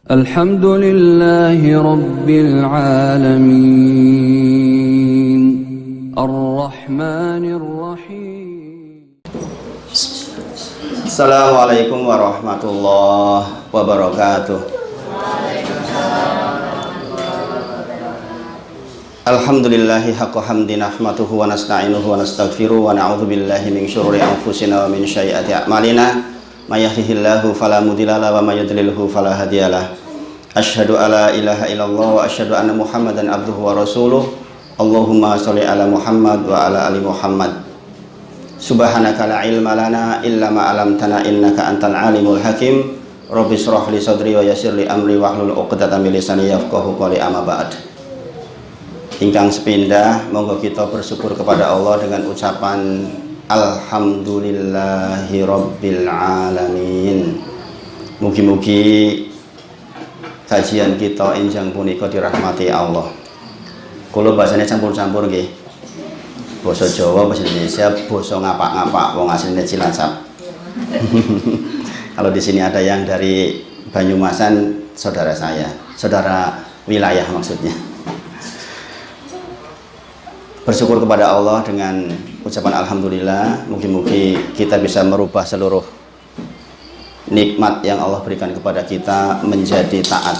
Alhamdulillahi Rabbil Alamin Ar-Rahmanir Rahim. Assalamualaikum warahmatullahi wabarakatuh. Alhamdulillahi haqqa hamdi nahmaduhu wa nasta'inuhu wa nastaghfiruh wa na'udzu billahi min syururi anfusina wa min sayyiati a'malina. May yahdihillahu fala mudhillalah wa may yudlilhu fala hadiyalah. Asyhadu alla ilaha illallah wa asyhadu anna Muhammadan abduhu wa rasuluh. Allahumma shalli ala Muhammad wa ala ali Muhammad. Subhanaka la ilma lana illa ma 'allamtana innaka antal alimul hakim. Rabbi shrah li sadri wa yassir li amri wahlul 'uqdatam min lisani yafqahu qawli amma ba'd. Ingkang sepindah, monggo kita bersyukur kepada Allah dengan ucapan Alhamdulillahi Rabbil Alamin. Mugi-mugi kajian kita enjang punika dirahmati Allah. Kula bahasane campur-campur nggih. Basa Jawa, basa Indonesia, basa ngapak-ngapak wong asline Cilacap. Kalau di sini ada yang dari Banyumasan, saudara saya, saudara wilayah maksudnya. Bersyukur kepada Allah dengan ucapan alhamdulillah. Mugi-mugi kita bisa merubah seluruh nikmat yang Allah berikan kepada kita menjadi taat.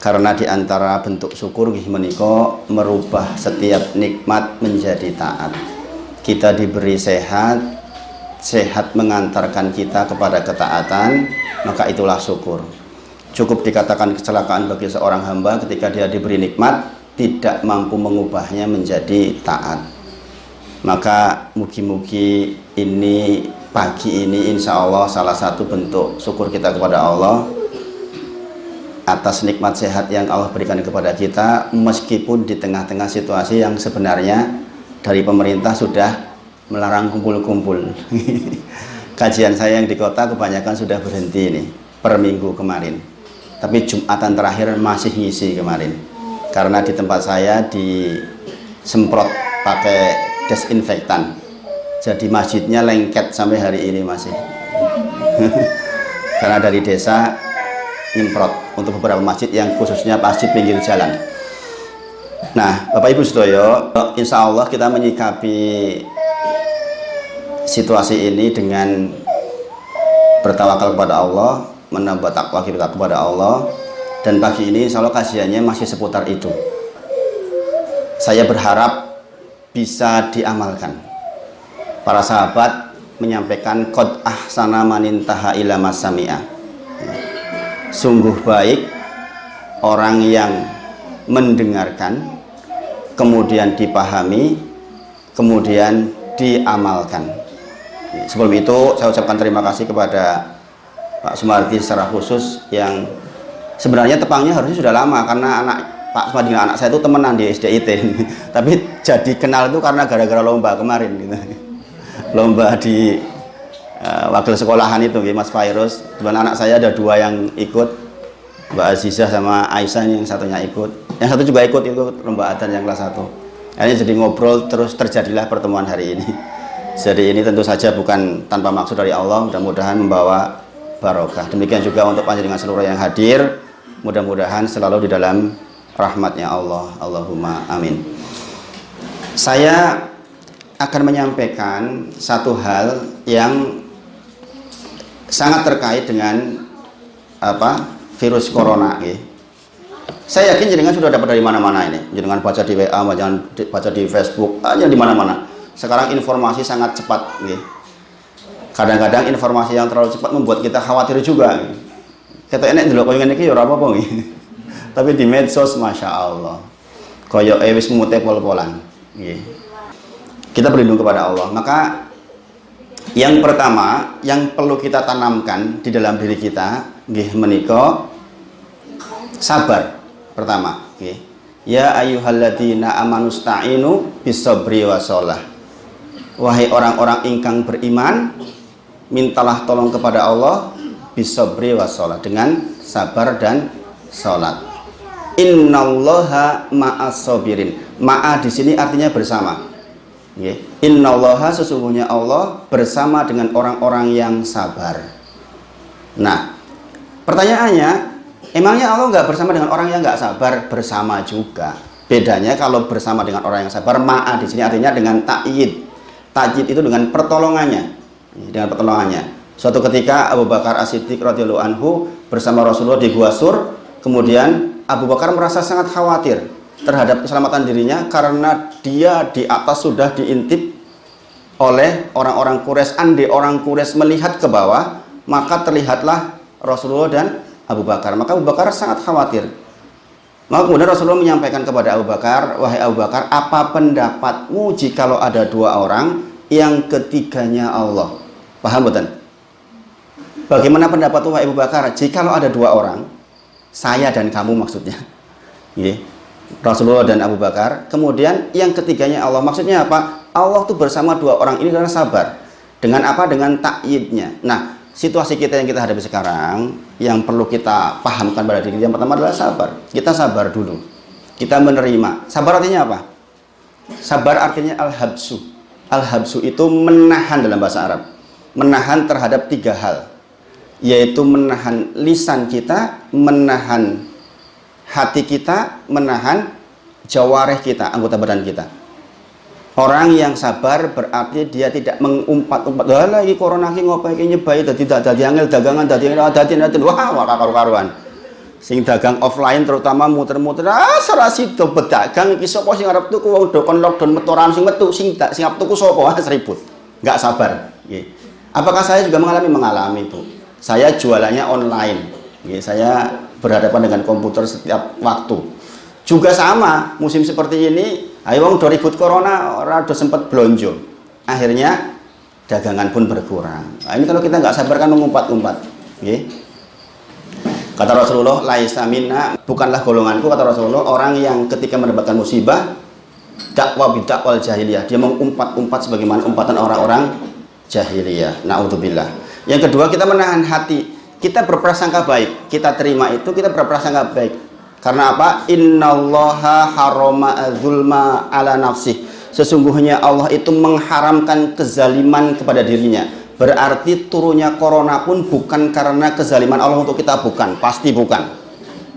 Karena di antara bentuk syukur nggih menika merubah setiap nikmat menjadi taat. Kita diberi sehat, sehat mengantarkan kita kepada ketaatan, maka itulah syukur. Cukup dikatakan kecelakaan bagi seorang hamba ketika dia diberi nikmat tidak mampu mengubahnya menjadi taat. Maka mugi-mugi ini pagi ini insya Allah salah satu bentuk syukur kita kepada Allah atas nikmat sehat yang Allah berikan kepada kita, meskipun di tengah-tengah situasi yang sebenarnya dari pemerintah sudah melarang kumpul-kumpul. Kajian saya yang di kota kebanyakan sudah berhenti nih per minggu kemarin, tapi Jumatan terakhir masih ngisi kemarin karena di tempat saya disemprot pakai desinfektan, jadi masjidnya lengket sampai hari ini masih. Karena dari desa nyemprot untuk beberapa masjid yang khususnya masjid pinggir jalan. Nah, Bapak Ibu sedaya, insya Allah kita menyikapi situasi ini dengan bertawakal kepada Allah, menambah takwa kita kepada Allah. Dan pagi ini insya Allah kajiannya masih seputar itu. Saya berharap bisa diamalkan. Para sahabat menyampaikan qad ahsana man intaha ila masami'a. Sungguh baik orang yang mendengarkan, kemudian dipahami, kemudian diamalkan. Sebelum itu saya ucapkan terima kasih kepada Pak Sumardi secara khusus yang sebenarnya tepangnya harusnya sudah lama, karena Pak Sumardi dengan anak saya itu temenan di SDIT. Tapi jadi kenal itu karena gara-gara lomba kemarin gitu. Lomba di wakil sekolahan itu Mas Fairuz, dimana anak saya ada dua yang ikut, Mbak Azizah sama Aisyah, yang satunya ikut, yang satu juga ikut lomba adzan yang kelas 1. Akhirnya jadi ngobrol, terus terjadilah pertemuan hari ini. Jadi ini tentu saja bukan tanpa maksud dari Allah, mudah-mudahan membawa barokah. Demikian juga untuk panjenengan seluruh yang hadir, mudah-mudahan selalu di dalam rahmatnya Allah. Allahumma amin. Saya akan menyampaikan satu hal yang sangat terkait dengan virus corona. Saya yakin jenengan sudah dapat dari mana-mana ini. Jenengan baca di WA, jangan baca di Facebook, aja di mana-mana. Sekarang informasi sangat cepat. Kadang-kadang informasi yang terlalu cepat membuat kita khawatir juga. Kita enak dulu koyo ngene iki ya ora apa-apa. Tapi di medsos masya Allah, koyo wis mute pol-polan. Kita berlindung kepada Allah. Maka yang pertama yang perlu kita tanamkan di dalam diri kita nggih menika sabar. Pertama nggih, ya ayyuhalladzina amanusta'inu bisabri wassalah. Wahai orang-orang ingkang beriman, mintalah tolong kepada Allah bisabri wassalah, dengan sabar dan salat. Innallaha ma'as sabirin. Ma'a di sini artinya bersama. Innallaha, sesungguhnya Allah bersama dengan orang-orang yang sabar. Nah, pertanyaannya, Emangnya Allah nggak bersama dengan orang yang nggak sabar? Bersama juga. Bedanya kalau bersama dengan orang yang sabar, ma'a di sini artinya dengan ta'yid. Ta'yid itu dengan pertolongannya. Dengan pertolongannya. Suatu ketika Abu Bakar As-Siddiq radhiyallahu anhu bersama Rasulullah di Gua Sur, kemudian Abu Bakar merasa sangat khawatir terhadap keselamatan dirinya karena dia di atas sudah diintip oleh orang-orang Quraisy. Andai orang Quraisy melihat ke bawah, maka terlihatlah Rasulullah dan Abu Bakar. Maka Abu Bakar sangat khawatir. Maka kemudian Rasulullah menyampaikan kepada Abu Bakar, wahai Abu Bakar, apa pendapatmu jikalau ada dua orang yang ketiganya Allah? Paham betul? Bagaimana pendapatmu wahai Abu Bakar jikalau ada dua orang, saya dan kamu maksudnya, Rasulullah dan Abu Bakar, kemudian yang ketiganya Allah? Maksudnya apa? Allah tuh bersama dua orang ini karena sabar. Dengan apa? Dengan ta'yidnya. Nah, situasi kita yang kita hadapi sekarang, yang perlu kita pahamkan pada diri yang pertama adalah sabar. Kita sabar dulu. Kita menerima. Sabar artinya apa? Sabar artinya al-habsu. Al-habsu itu menahan dalam bahasa Arab. Menahan terhadap tiga hal. Yaitu menahan lisan kita, menahan hati kita, menahan jawareh kita, anggota badan kita. Orang yang sabar berarti dia tidak mengumpat-umpat. Lah lagi corona iki ngopo iki nyebai dadi angel dagangan dadi wah karu-karuan. Sing dagang offline terutama muter-muter ora sida pedagang iki sapa sing arep tuku wong do kon lockdown metoran sing metu sing arep tuku sapa ribut. Enggak sabar, nggih. Apakah saya juga mengalami, Bu? Saya jualannya online. Nggih, saya berhadapan dengan komputer setiap waktu. Juga sama, musim seperti ini, ayo wong do ribut corona, ora do sempat blonjo. Akhirnya dagangan pun berkurang. Nah, ini kalau kita nggak sabar kan mengumpat-umpat. Nggih. Kata Rasulullah, laisa minna, bukanlah golonganku, kata Rasulullah, orang yang ketika mendapatkan musibah dakwah bidakwal jahiliyah, dia mengumpat-umpat sebagaimana umpatan orang-orang jahiliyah. Na'udzubillah. Yang kedua, kita menahan hati. Kita berprasangka baik, kita terima itu, kita berprasangka baik. Karena apa? Innallaha harama zulma ala nafsih. Sesungguhnya Allah itu mengharamkan kezaliman kepada dirinya. Berarti turunnya corona pun bukan karena kezaliman Allah untuk kita, bukan, pasti bukan.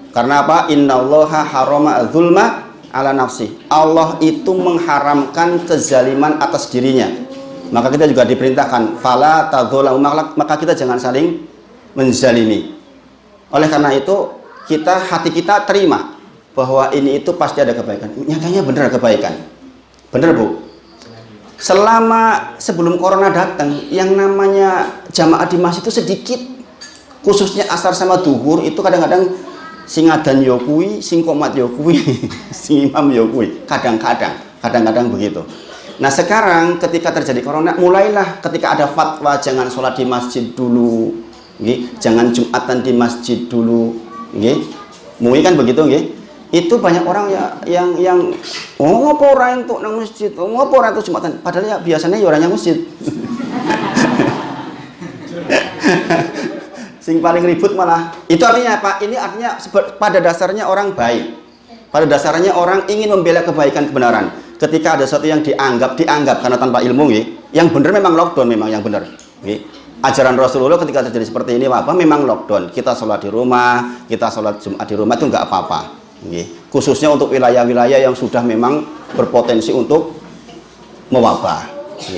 Karena apa? Innallaha harama zulma ala nafsih. Allah itu mengharamkan kezaliman atas dirinya. Maka kita juga diperintahkan fala tadzalamu, maka kita jangan saling menzalimi. Oleh karena itu, hati kita terima bahwa ini itu pasti ada kebaikan. Nyatanya benar kebaikan. Benar, Bu? Sebelum corona datang, yang namanya jamaah di masjid itu sedikit. Khususnya asar sama duhur itu kadang-kadang sing adan yo kuwi, sing qomat yo kuwi, sing imam yo kuwi. Kadang-kadang begitu. Nah, sekarang ketika terjadi corona, mulailah ketika ada fatwa jangan sholat di masjid dulu, jangan jumatan di masjid dulu. Mungkin kan begitu, itu banyak orang yang ngopo ora entuk nang masjid, ngopo ora entuk jumatan, padahal ya biasanya ya orangnya masjid. Sing paling ribut malah. Itu artinya apa? Ini artinya pada dasarnya orang baik. Pada dasarnya orang ingin membela kebaikan kebenaran. Ketika ada sesuatu yang dianggap karena tanpa ilmu, yang benar memang lockdown, memang yang benar. Ajaran Rasulullah ketika terjadi seperti ini apa? Memang lockdown. Kita sholat di rumah, kita sholat Jumat di rumah itu nggak apa-apa. Khususnya untuk wilayah-wilayah yang sudah memang berpotensi untuk mewabah.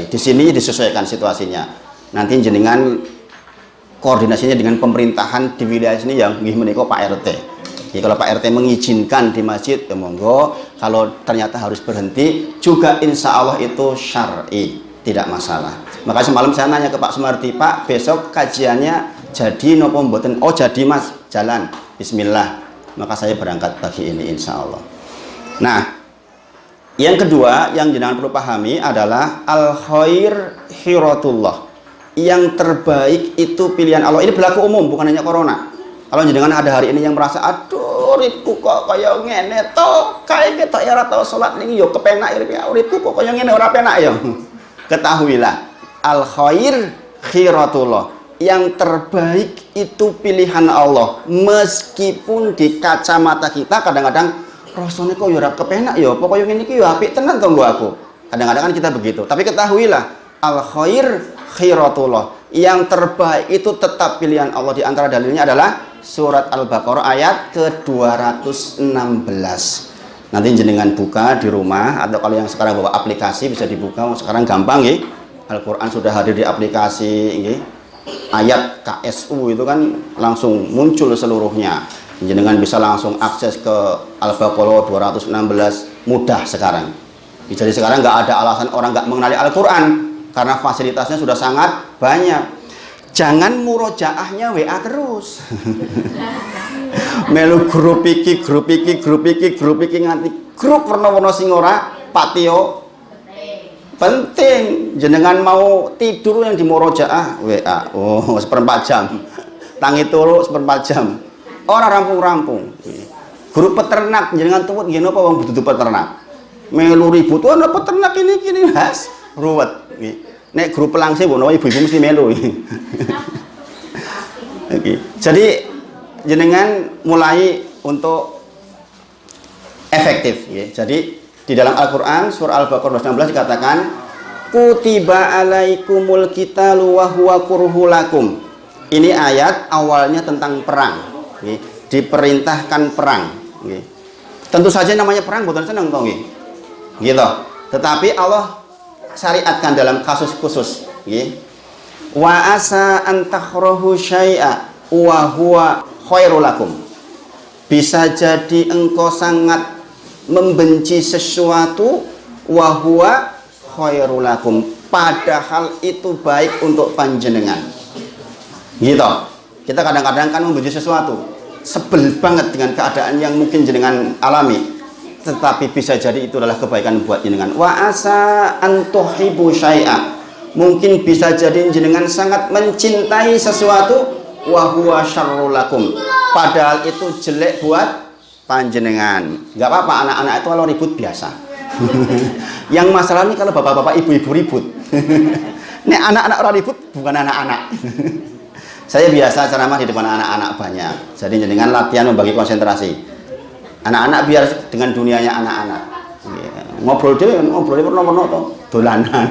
Di sini disesuaikan situasinya. Nanti jenengan koordinasinya dengan pemerintahan di wilayah sini yang menika Pak RT. Kalau Pak RT mengizinkan di masjid, ya monggo. Kalau ternyata harus berhenti, juga insya Allah itu syar'i, tidak masalah. Maka semalam saya nanya ke Pak Sumardi, Pak, besok kajiannya jadi nopo mboten? Oh jadi Mas, jalan. Bismillah. Maka saya berangkat pagi ini insya Allah. Nah, yang kedua yang jenengan perlu pahami adalah al-khair khiratullah. Yang terbaik itu pilihan Allah. Ini berlaku umum, bukan hanya corona. Kalau jenengan ada hari ini yang merasa aduh uripku kok kaya ngene to, kae ketok ya ora tau salat ning yo kepenak uripku kok kaya ngene ora penak ya. Ketahuilah al khair khiratullah. Yang terbaik itu pilihan Allah. Meskipun di kacamata kita kadang-kadang rasane kok ya ora kepenak ya, apa kaya ngene iki ya apik tenan to nggo aku. Kadang-kadang kan kita begitu. Tapi ketahuilah al khair khiratullah. Yang terbaik itu tetap pilihan Allah. Di antara dalilnya adalah surat Al-Baqarah ayat ke-216. Nanti jenengan buka di rumah, atau kalau yang sekarang bawa aplikasi bisa dibuka. Sekarang gampang ya, Al-Quran sudah hadir di aplikasi ya. Ayat KSU itu kan langsung muncul seluruhnya. Jenengan bisa langsung akses ke Al-Baqarah 216, mudah sekarang. Jadi sekarang nggak ada alasan orang nggak mengenali Al-Quran, karena fasilitasnya sudah sangat banyak. Jangan murojaahnya WA terus. Melu grup iki nganti grup warna-warna sing ora patio. Penting jenengan mau tidur yang di murojaah WA. Oh, 1/4 jam. Tangi turu 1/4 jam. Ora rampung-rampung. Grup peternak jenengan tuwet nggih napa wong butuh peternak. Melu ribut, ana peternak ini has ruwet nggih. Nek grup pelangse ngono ibu-ibu mesti melu. Oke. Jadi jenengan mulai untuk efektif ya. Jadi di dalam Al-Qur'an surah Al-Baqarah 16 dikatakan kutiba alaikumul qitalu wa huwa kurhul lakum. Ini ayat awalnya tentang perang. Ya. Diperintahkan perang. Ya. Tentu saja namanya perang bukan senang toh nggih. Gitu. Tetapi Allah syariatkan dalam kasus khusus ya. Wa asa an takhrahu syai'a wa huwa khairul lakum. Bisa jadi engkau sangat membenci sesuatu wa huwa khairul lakum, padahal itu baik untuk panjenengan. Gitu. Kita kadang-kadang kan membenci sesuatu, sebel banget dengan keadaan yang mungkin jenengan alami, tetapi bisa jadi itu adalah kebaikan buat jenengan. Wa asa an tuhibbu syai'a, mungkin bisa jadi jenengan sangat mencintai sesuatu wa huwa syarrul lakum, padahal itu jelek buat panjenengan. Enggak apa-apa, anak-anak itu kalau ribut biasa. Yang masalahnya kalau bapak-bapak ibu-ibu ribut. Nek anak-anak orang ribut bukan anak-anak. Saya biasa ceramah di depan anak-anak banyak. Jadi jenengan latihan membagi konsentrasi. Anak-anak biar dengan dunianya anak-anak. Ngobrol pernah toh dolanan.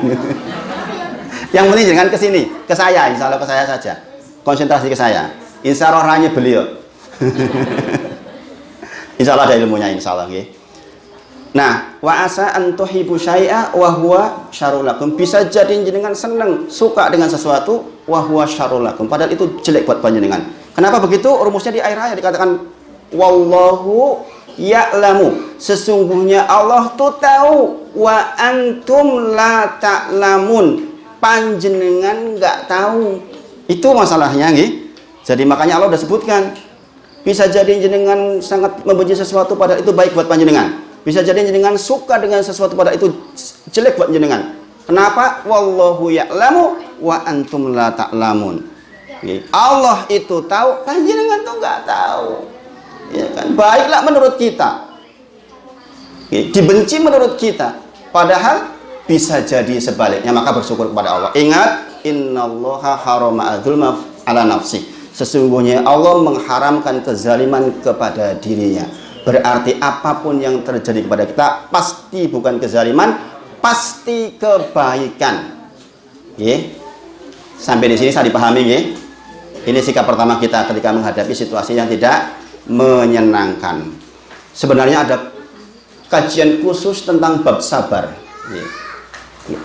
Yang penting jangan ke sini, ke saya, insya Allah ke saya saja. Konsentrasi ke saya. Insya Allah orangnya beliau. Insya Allah ada ilmunya, insya Allah. Okay. Nah, wa asa an tuhibbu syai'a wa huwa syarrul lakum. Bisa jadi jenengan senang, suka dengan sesuatu wa huwa syarrul lakum, padahal itu jelek buat panjenengan. Kenapa begitu? Rumusnya di akhir ayat dikatakan wallahu ya'lamu, sesungguhnya Allah tuh tahu, wa antum la ta'lamun, panjenengan nggak tahu. Itu masalahnya nggih. Jadi makanya Allah udah sebutkan, bisa jadi jenengan sangat membenci sesuatu padahal itu baik buat panjenengan. Bisa jadi jenengan suka dengan sesuatu padahal itu jelek buat jenengan. Kenapa? Wallahu ya'lamu wa antum la ta'lamun. Allah itu tahu, panjenengan tuh nggak tahu. Ya kan? Baiklah menurut kita, dibenci menurut kita, padahal bisa jadi sebaliknya. Maka bersyukur kepada Allah. Ingat, innallaha harama adzulma ala nafsi, sesungguhnya Allah mengharamkan kezaliman kepada dirinya. Berarti apapun yang terjadi kepada kita pasti bukan kezaliman, pasti kebaikan. Sampai di sini saya dipahami nggih. Ini sikap pertama kita ketika menghadapi situasi yang tidak menyenangkan. Sebenarnya ada kajian khusus tentang bab sabar.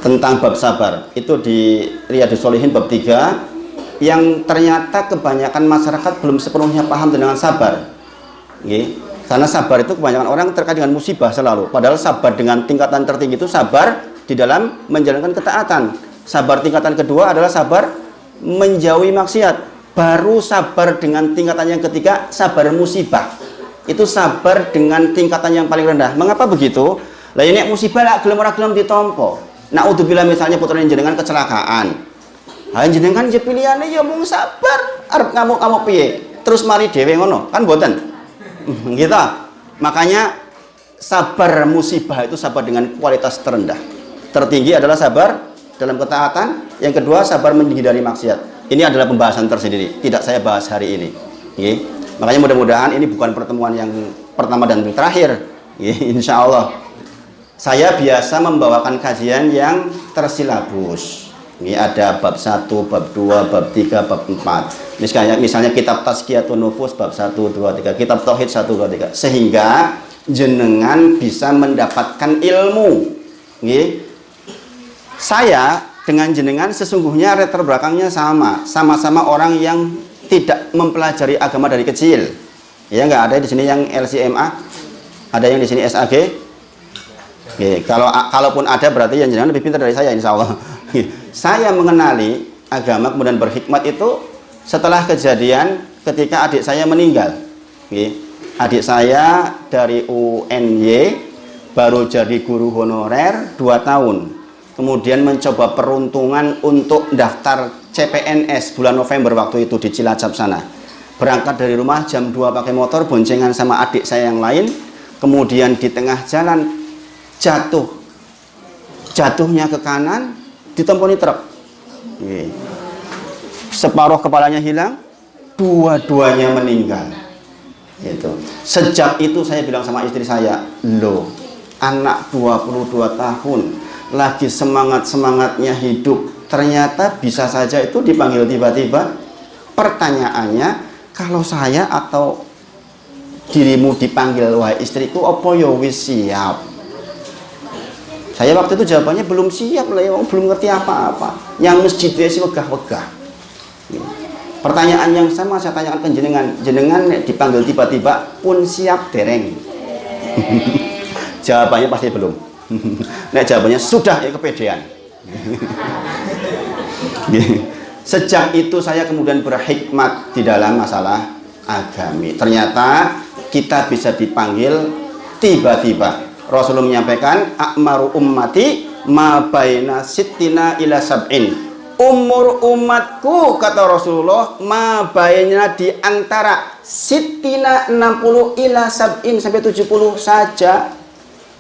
Tentang bab sabar itu di Riyadhus Shalihin bab 3, yang ternyata kebanyakan masyarakat belum sepenuhnya paham dengan sabar. Karena sabar itu kebanyakan orang terkait dengan musibah selalu. Padahal sabar dengan tingkatan tertinggi itu sabar di dalam menjalankan ketaatan. Sabar tingkatan kedua adalah sabar menjauhi maksiat. Baru sabar dengan tingkatan yang ketiga, sabar musibah. Itu sabar dengan tingkatan yang paling rendah. Mengapa begitu? Lah ini musibah lah gelem ora gelem ditampa. Naudzubillah, misalnya putra jenengan kecelakaan. Ha jenengan je pilihane ya mung sabar, arep ngamuk-ngamuk piye? Terus mari dhewe ngono, kan mboten. Gitu. Makanya sabar musibah itu sabar dengan kualitas terendah. Tertinggi adalah sabar dalam ketaatan, yang kedua sabar menghindari maksiat. Ini adalah pembahasan tersendiri, tidak saya bahas hari ini. Makanya mudah-mudahan ini bukan pertemuan yang pertama dan terakhir. Insya Allah. Saya biasa membawakan kajian yang tersilabus. Ini ada bab 1, bab 2, bab 3, bab 4. Misalnya kitab Tazkiyatun Nufus bab 1, 2, 3, kitab Tauhid 1, 2, 3. Sehingga jenengan bisa mendapatkan ilmu. Nggih. Saya dengan jenengan sesungguhnya latar belakangnya sama-sama orang yang tidak mempelajari agama dari kecil. Ya, nggak ada di sini yang LCMA, ada yang di sini SAG. Oke, kalaupun ada berarti yang jenengan lebih pintar dari saya, insya Allah. Saya mengenali agama kemudian berhikmat itu setelah kejadian ketika adik saya meninggal. Oke, adik saya dari UNY baru jadi guru honorer 2 tahun. Kemudian mencoba peruntungan untuk daftar CPNS bulan November waktu itu di Cilacap sana. Berangkat dari rumah jam 2 pakai motor boncengan sama adik saya yang lain. Kemudian di tengah jalan jatuhnya ke kanan, ditemponi truk. Separuh kepalanya hilang, dua-duanya meninggal. Gitu. Sejak itu saya bilang sama istri saya, loh, anak 22 tahun lagi semangat-semangatnya hidup, ternyata bisa saja itu dipanggil tiba-tiba. Pertanyaannya, kalau saya atau dirimu dipanggil wahai istriku, apa ya wis siap? Saya waktu itu jawabannya belum siap lah, belum ngerti apa-apa. Yang masjidnya sih wegah-wegah. Pertanyaan yang sama saya tanyakan ke jenengan dipanggil tiba-tiba pun siap dereng? Jawabannya pasti belum. Nah, jawabannya sudah, ya kepedean. Sejak itu saya kemudian berhikmat di dalam masalah agami. Ternyata kita bisa dipanggil tiba-tiba. Rasulullah menyampaikan, akmaru ummati ma baina sittina ila sab'in. Umur umatku, kata Rasulullah, ma baina di antara sittina 60 ila sab'in sampai 70 saja.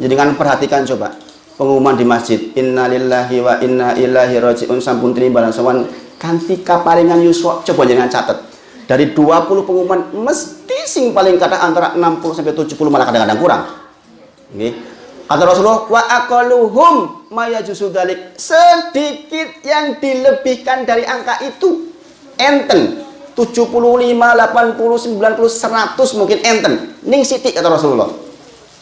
Jadi kan perhatikan coba pengumuman di masjid, innalillahi wa inna ilaihi raji'un sampun tinimbalan sowan kanthi kaparingan yuswa. Coba jangan catat. Dari 20 pengumuman mesti sing paling kata antara 60 sampai 70, malah kadang-kadang kurang. Okay. Kata Rasulullah, wa aqalluhum mayajusu dzalik, sedikit yang dilebihkan dari angka itu enten 75, 80, 90, 100 mungkin enten ning sithik, kata Rasulullah.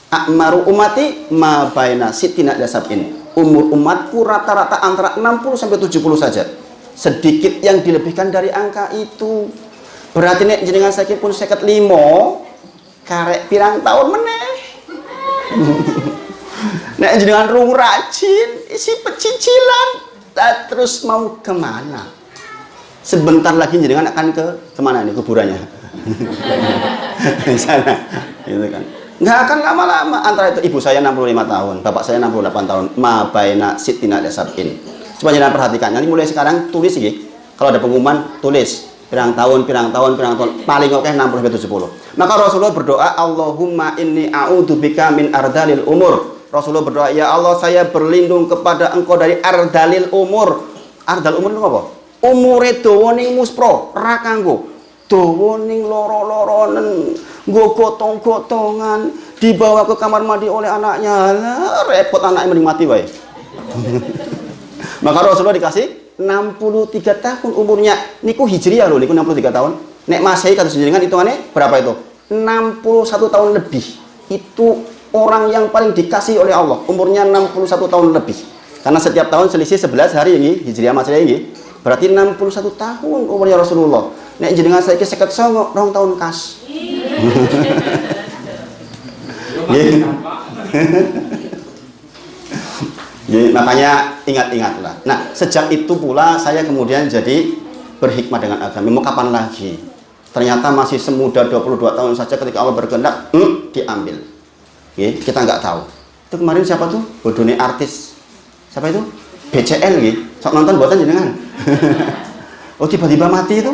Akmaru umati ma baina sittina ila sab'in. Umur umatku rata-rata antara 60 sampai 70 saja. Sedikit yang dilebihkan dari angka itu. Berarti nek jenengan saiki pun 55, karek pirang tahun meneh. Nek jenengan rung rajin, isi pecicilan, terus mau kemana? Sebentar lagi jenengan akan kemana nih kuburannya? Sana, gitu kan? Nggak akan lama-lama. Antara itu ibu saya 65 tahun, bapak saya 68 tahun. Ma baina sittina ila sab'in. Coba jenengan perhatikan. Nanti mulai sekarang tulis iki. Kalau ada pengumuman tulis. Pirang tahun, paling oke 60 sampai 70. Maka Rasulullah berdoa, Allahumma inni a'udzubika min ardalil umur. Rasulullah berdoa, ya Allah, saya berlindung kepada Engkau dari ardalil umur. Ardal umur itu apa? Umure dawa ning muspro, ra kanggo. Dawa ning loro-loronen, nggo gotong-gotongan, dibawa ke kamar mandi oleh anaknya. Lah, repot anaknya mending mati wae. Maka Rasulullah dikasih 63 tahun umurnya. Niku hijriah loh, niku 63 tahun. Nek Masehi kata jenengan hitungannya berapa itu? 61 tahun lebih. Itu orang yang paling dikasih oleh Allah. Umurnya 61 tahun lebih. Karena setiap tahun selisih 11 hari ini, hijriah Masehi ini. Berarti 61 tahun umurnya Rasulullah. Nek jenengan saiki 59 tahun kas. Jadi, makanya ingat-ingatlah. Nah, sejak itu pula saya kemudian jadi berhikmah dengan agama. Mau kapan lagi? Ternyata masih semuda 22 tahun saja ketika Allah berkehendak, diambil. Oke, kita nggak tahu. Itu kemarin siapa tuh? Bodone artis. Siapa itu? BCL gitu. Sok nonton buatan jenengan. Oh, tiba-tiba mati itu.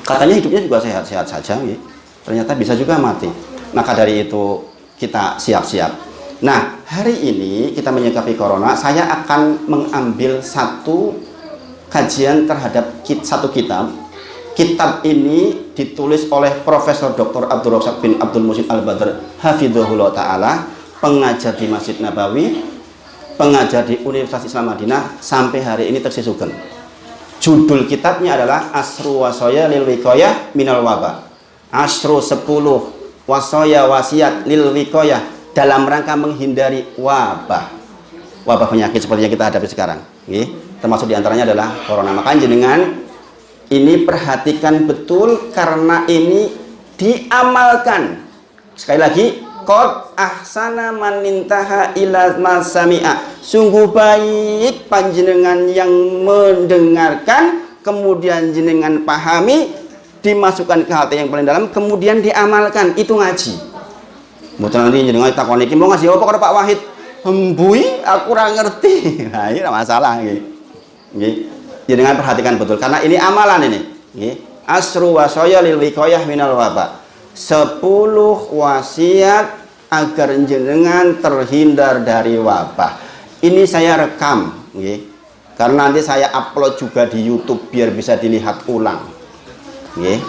Katanya hidupnya juga sehat-sehat saja gitu. Ternyata bisa juga mati. Maka dari itu kita siap-siap. Nah, hari ini kita menyikapi corona, saya akan mengambil satu kajian terhadap satu kitab. Kitab ini ditulis oleh Profesor Dr. Abdul Razak bin Abdul Muhsin Al-Badr Hafidhahullah Ta'ala, pengajar di Masjid Nabawi, pengajar di Universitas Islam Madinah sampai hari ini teksih sugeng. Judul kitabnya adalah Asru Wasaya lil Wiqayah minal Waba. Asru 10 wasaya wasiat lil Wiqayah dalam rangka menghindari wabah. Wabah penyakit seperti yang kita hadapi sekarang. Termasuk diantaranya adalah corona. Maka jenengan ini perhatikan betul karena ini diamalkan. Sekali lagi, qad ahsana man intaha ila masami'a. Sungguh baik panjenengan yang mendengarkan, kemudian jenengan pahami, dimasukkan ke hati yang paling dalam, kemudian diamalkan. Itu ngaji. Mboten nanti jenengan takon iki mau ngasih apa karo Pak Wahid? Hembui, aku ora ngerti. Nah, ini masalah nggih. Nggih. Jenengan perhatikan betul karena ini amalan ini. Nggih. Asru wasaya lil wiqayah minal waba. 10 wasiat agar jenengan terhindar dari wabah. Ini saya rekam, nggih. Karena nanti saya upload juga di YouTube biar bisa dilihat ulang. Nggih.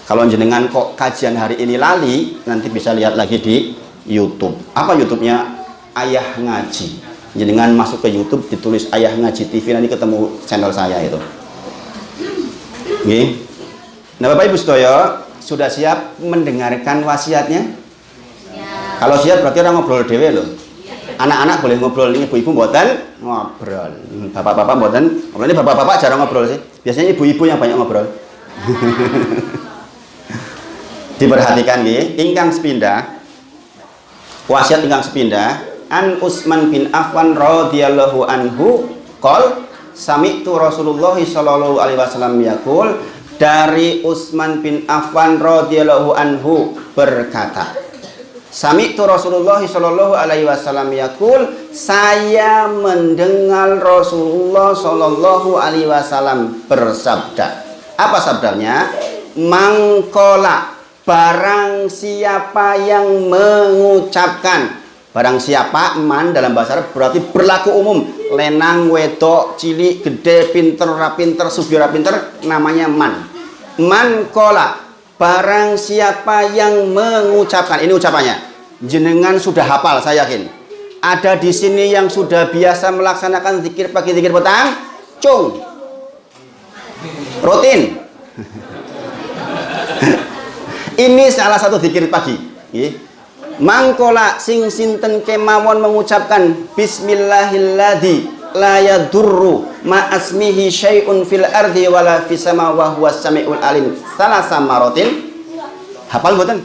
Kalau jenengan kok kajian hari ini lali, nanti bisa lihat lagi di YouTube. Apa YouTube-nya? Ayah Ngaji. Jenengan masuk ke YouTube ditulis Ayah Ngaji TV, nanti ketemu channel saya itu. Nggih. Nah, Bapak Ibu sedaya, sudah siap mendengarkan wasiatnya? Ya. Kalau siap berarti orang ngobrol dhewe loh. Anak-anak boleh ngobrol, ini ibu-ibu mboten ngobrol. Bapak-bapak mboten. Ini bapak-bapak jarang ngobrol sih. Biasanya ibu-ibu yang banyak ngobrol. Diperhatikan nggih, ingkang sepindah. Wasiat ingkang sepindah, An Utsman bin Affan radhiyallahu anhu qol sami'tu Rasulullah sallallahu alaihi wasallam yaqul, dari Utsman bin Affan radhiyallahu anhu berkata, sami'tu Rasulullah sallallahu alaihi wasallam yaqul, saya mendengar Rasulullah sallallahu alaihi wasallam bersabda. Apa sabdanya? Mangkola, barang siapa yang mengucapkan. Barang siapa, man dalam bahasa Arab berarti berlaku umum. Lenang, wedok, cilik, gede, pinter, rapinter, sugih, rapinter, namanya man. Man kola, barang siapa yang mengucapkan. Ini ucapannya. Jenengan sudah hafal, saya yakin. Ada di sini yang sudah biasa melaksanakan zikir pagi, zikir petang, cung. Rutin. Ini salah satu zikir pagi. Mangkola sing sinten kemawon mengucapkan bismillahilladzi la yadurru ma asmihi syai'un fil ardi wala fis sama wa huwas samiul alim. Salasa marotin. Hafal mboten?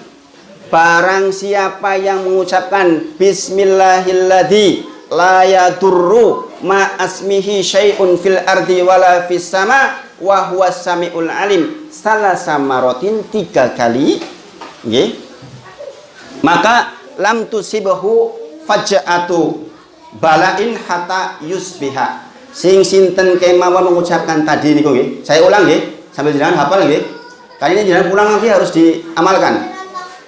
Barang siapa yang mengucapkan bismillahilladzi la yadurru ma asmihi syai'un fil ardi wala fis sama wa huwas samiul alim. Salasa marotin, 3 kali. Nggih. Maka lam tusibahu faja'atu balain hatta yusbiha. Sing sinten kemawon mengucapkan tadi niku nggih. Saya ulang nggih, sambil jenengan hafal nggih. Kali ini jenengan pulang nanti harus diamalkan.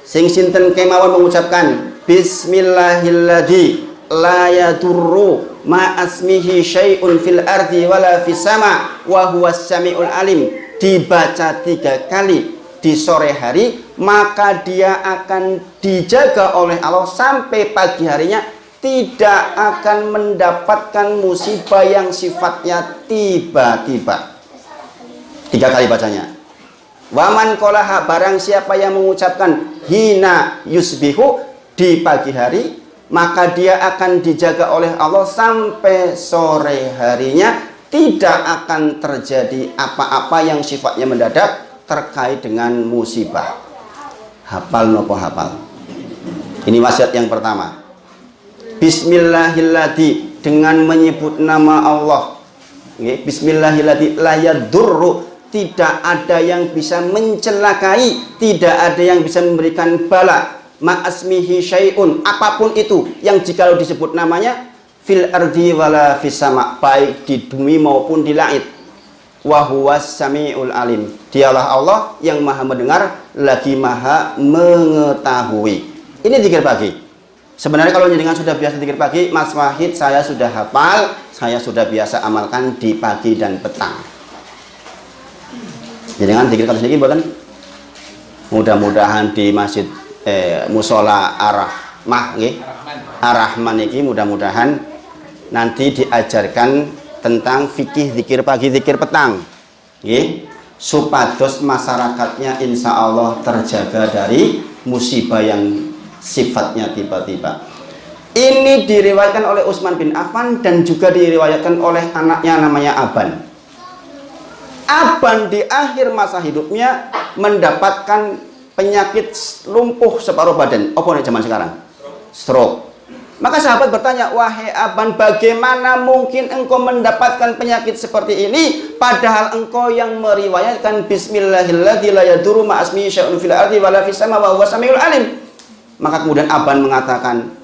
Sing sinten kemawon mengucapkan bismillahilladzi la yadurru ma asmihi syai'un fil ardi wala fis sama wa huwas samiul alim, dibaca 3 kali di sore hari, maka dia akan dijaga oleh Allah sampai pagi harinya, tidak akan mendapatkan musibah yang sifatnya tiba-tiba. 3 kali bacanya. Waman kolaha, barang siapa yang mengucapkan hina yusbihu, di pagi hari, maka dia akan dijaga oleh Allah sampai sore harinya, tidak akan terjadi apa-apa yang sifatnya mendadak terkait dengan musibah. Hafal nopo hafal. Ini wasiat yang pertama. Bismillahilladzi, dengan menyebut nama Allah. Bismillahilladzi la yadurru, tidak ada yang bisa mencelakai, tidak ada yang bisa memberikan bala. Ma'asmihi syai'un, apapun itu yang jikalau disebut namanya, fil ardi wala fis sama, baik di bumi maupun di langit. Wa huwas samiul alim, dialah Allah yang maha mendengar lagi maha mengetahui. Ini zikir pagi. Sebenarnya kalau jenengan sudah biasa zikir pagi, Mas Wahid, saya sudah hafal, saya sudah biasa amalkan di pagi dan petang. Jenengan zikir kados niki mboten? Mudah-mudahan di masjid musola Ar-Rahmah nggih. Ar-Rahman iki mudah-mudahan nanti diajarkan tentang fikih zikir pagi, zikir petang, nggih, supados masyarakatnya insya Allah terjaga dari musibah yang sifatnya tiba-tiba. Ini diriwayatkan oleh Utsman bin Affan dan juga diriwayatkan oleh anaknya namanya Aban. Aban di akhir masa hidupnya mendapatkan penyakit lumpuh separuh badan. Apa nih zaman sekarang? Stroke. Maka sahabat bertanya, wahai Aban, bagaimana mungkin engkau mendapatkan penyakit seperti ini padahal engkau yang meriwayatkan bismillahilladzi la yadurru ma'asmihi syai'un fil ardi wala fis sama wa huwas samiul alim. Maka kemudian Aban mengatakan,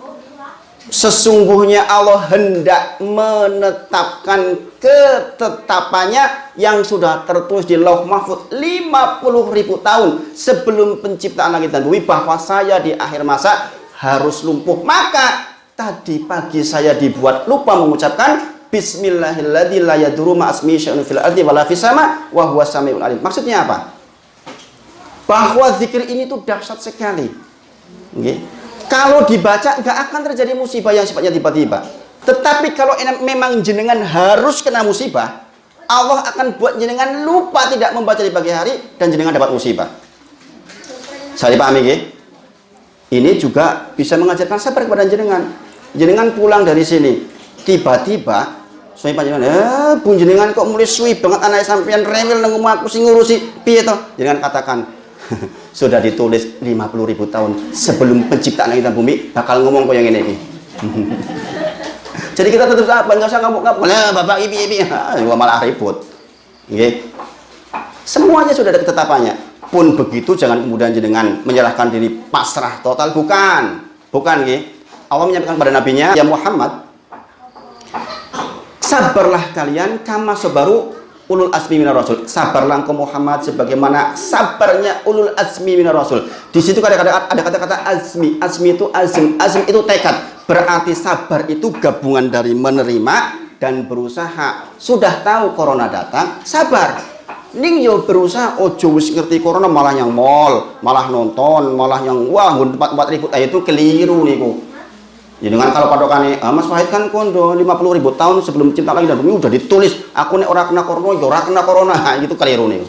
sesungguhnya Allah hendak menetapkan ketetapannya yang sudah tertulis di Lauh Mahfuz 50.000 tahun sebelum penciptaan langit dan bumi bahwa saya di akhir masa harus lumpuh. Maka tadi pagi saya dibuat lupa mengucapkan bismillahilladzi la yadurru ma'asmihi syai'un fil ardi wala fis sama wa huwas samiul alim. Maksudnya apa? Bahwa zikir ini tuh dahsyat sekali. Okay. Kalau dibaca nggak akan terjadi musibah yang sifatnya tiba-tiba. Tetapi kalau memang jenengan harus kena musibah, Allah akan buat jenengan lupa tidak membaca di pagi hari dan jenengan dapat musibah. Saya dipahami nggih? Ini juga bisa mengajarkan sabar kepada jenengan. Jenengan pulang dari sini, tiba-tiba suami panjenengan, pun jenengan kok mulai suwi banget anak sampean remil nang aku sing ngurusi piye to? Jenengan katakan, sudah ditulis 50.000 tahun sebelum penciptaan langit dan bumi bakal ngomong kok yang ini. Jadi kita tetap sabar, nggak usah ngamuk-ngamuk. Nah, bapak ibi malah ribut. Nggih. Semuanya sudah ada ketetapannya. Pun begitu jangan kemudian jenengan menyerahkan diri pasrah total, bukan nggih. Allah menyampaikan kepada nabinya, ya Muhammad, sabarlah kalian kama sabaru ulul azmi minar rasul. Sabarlah engkau Muhammad sebagaimana sabarnya ulul azmi minar rasul. Di situ ada kata-kata azmi. Azmi itu azm itu tekad. Berarti sabar itu gabungan dari menerima dan berusaha. Sudah tahu corona datang, sabar. Ning yo berusaha, ojo wis ngerti corona malah yang mall, malah nonton, malah yang wah 4.000 itu keliru niku. Jadi kan kalau padokane Mas Wahid kan kondo 50.000 tahun sebelum cipta langit dan bumi udah ditulis aku nek ora kena corona yo ora kena corona. Itu keliru nih.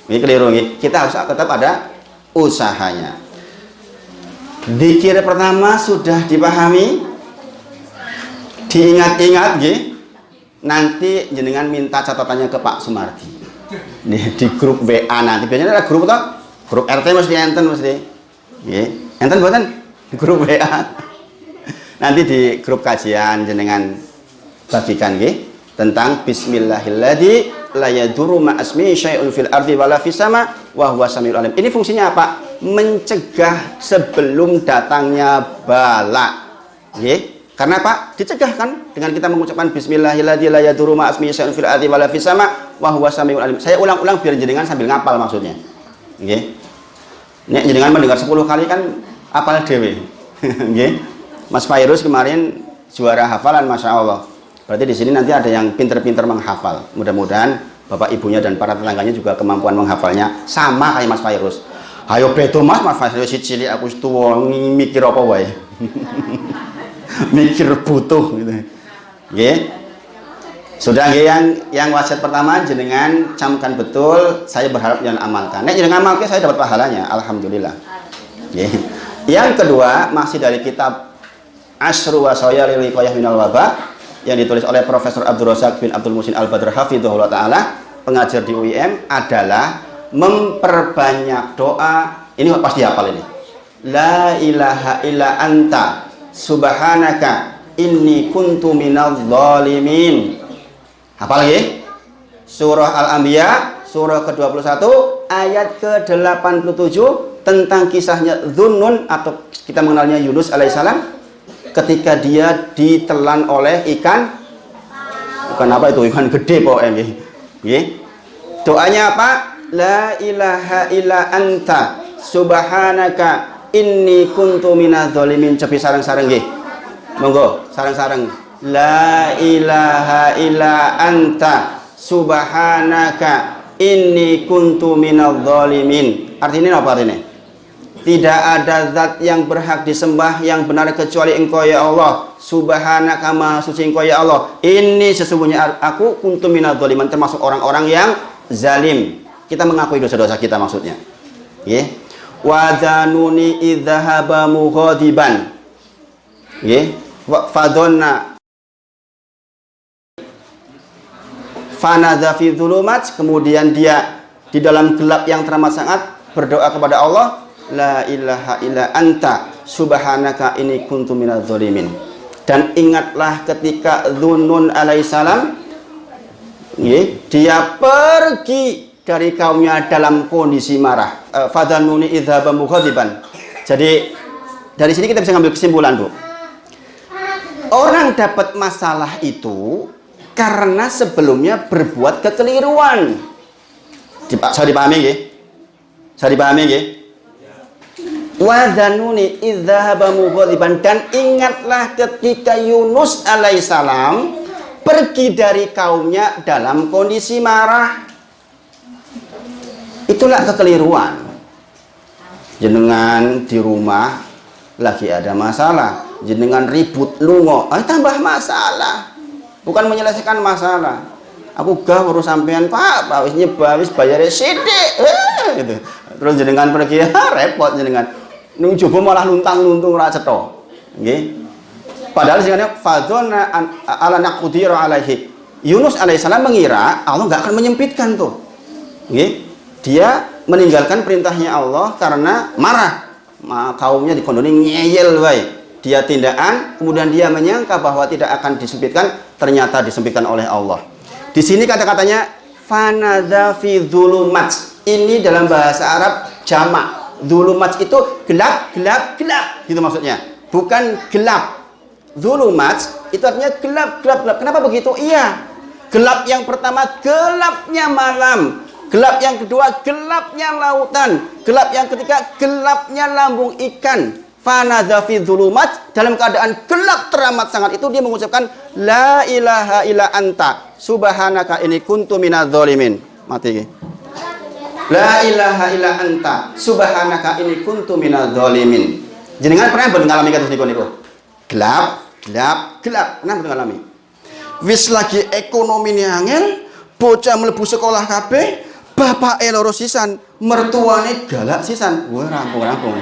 Ini keliru nih. Kita harus tetap ada usahanya. Zikir pertama sudah dipahami, diingat-ingat nggih. Nanti jenengan minta catatannya ke Pak Sumardi. Nih di grup WA nanti biasanya ada grup toh? Grup RT mesti enten mesti. Nggih. Enten mboten di grup WA. Nanti di grup kajian jenengan bagikan nggih tentang bismillahilladzi la yadurru ma'asmihi syai'un fil ardi wala fis sama wa huwas samiul alim. Ini fungsinya apa? Mencegah sebelum datangnya bala. Nggih. Karena apa? Dicegah kan dengan kita mengucapkan bismillahilladzi la yadurru ma'asmihi syai'un fil ardi wala fis sama wa huwas samiul alim. Saya ulang-ulang biar jenengan sambil ngapal maksudnya. Nggih. Nek jenengan mendengar 10 kali kan apal dhewe. Nggih. Mas Fairuz kemarin juara hafalan, Masya Allah. Berarti di sini nanti ada yang pinter-pinter menghafal. Mudah-mudahan bapak ibunya dan para tetangganya juga kemampuan menghafalnya sama kayak Mas Fairuz. Ayo beto Mas Fairuz si cilik aku tua mikir apa wae. Mikir butuh gitu. Nggih. Sudah nggih yang wasiat pertama jenengan camkan betul, saya berharap jangan amalkan. Nek jenengan amalkan saya dapat pahalanya, alhamdulillah. Nggih. Yang kedua masih dari kitab Asyru wasaya lil wiqayah minal wabah yang ditulis oleh Profesor Abdul Razak bin Abdul Muhsin Al-Badr hafizahullah taala, pengajar di UIM, adalah memperbanyak doa. Ini pasti hafal ini. La ilaha illa anta subhanaka inni kuntu minadh dhalimin. Hafal nggih? Surah Al-Anbiya surah ke-21 ayat ke-87 tentang kisahnya Dhunnun atau kita mengenalnya Yunus alaihissalam ketika dia ditelan oleh ikan apa itu, ikan gede pokoknya nggih. Doanya apa? La ilaha illa anta subhanaka inni kuntu minadz dzalimin. Cobi sareng-sareng nggih. Monggo sareng-sareng. La ilaha illa anta subhanaka inni kuntu minadz dzalimin. Artinya apa artinya? Tidak ada zat yang berhak disembah yang benar kecuali Engkau ya Allah. Subhanaka maha suci Engkau ya Allah. Ini sesungguhnya aku kuntu minadz dzalimin, termasuk orang-orang yang zalim. Kita mengakui dosa-dosa kita maksudnya. Nggih. Wa dzanuni idzahaba mughadiban. Nggih. Wa fadonna fanadza fi dzulumat, kemudian dia di dalam gelap yang teramat sangat berdoa kepada Allah, la ilaha illa anta subhanaka inni kuntu minadz dzalimin. Dan ingatlah ketika Dzunun alaihissalam dia pergi dari kaumnya dalam kondisi marah. Fadhanuni idzhaba mughadiban. Jadi dari sini kita bisa ngambil kesimpulan, Bu. Orang dapat masalah itu karena sebelumnya berbuat kekeliruan. Saya dipahami nggih? Saya dipahami nggih? Wa dzanuni idzhaba mughadiban, dan ingatlah ketika Yunus alaihissalam pergi dari kaumnya dalam kondisi marah. Itulah kekeliruan. Jenengan di rumah lagi ada masalah, jenengan ribut lungo, tambah masalah. Bukan menyelesaikan masalah. Aku gak urus sampean, Pak wis nyebah wis bayare sithik. Gitu. Terus jenengan pergi, repot jenengan. Nung coba malah luntang-luntung ora cetha. Nggih. Padahal jenenge fadzona ala naqdir alaihi. Yunus alaihissalam mengira Allah enggak akan menyempitkan tuh. Nggih. Dia meninggalkan perintahnya Allah karena marah. Kaumnya dikondoni ngeyel wae. Dia tindakan, kemudian dia menyangka bahwa tidak akan disempitkan, ternyata disempitkan oleh Allah. Di sini kata-katanya fanadza fi dzulumat. Ini dalam bahasa Arab jamak. Dzulumat itu gelap, gelap, gelap. Gitu maksudnya. Bukan gelap. Dzulumat itu artinya gelap, gelap, gelap. Kenapa begitu? Iya. Gelap yang pertama gelapnya malam. Gelap yang kedua gelapnya lautan. Gelap yang ketiga gelapnya lambung ikan. Fanadza fi dzulumat, dalam keadaan gelap teramat sangat itu dia mengucapkan la ilaha illa anta subhanaka inni kuntu minadz dzalimin. Mati. La ilaha illa anta subhanaka inni kuntu minadz dzalimin. Jenengan pernah ngalami kados niku? Gelap, gelap, gelap. Pernah ngalami? Wis lagi ekonomi ini angel, bocah mlebu sekolah kabeh, bapak loro sisan, mertuane galak sisan. Wah, rampung-rampung.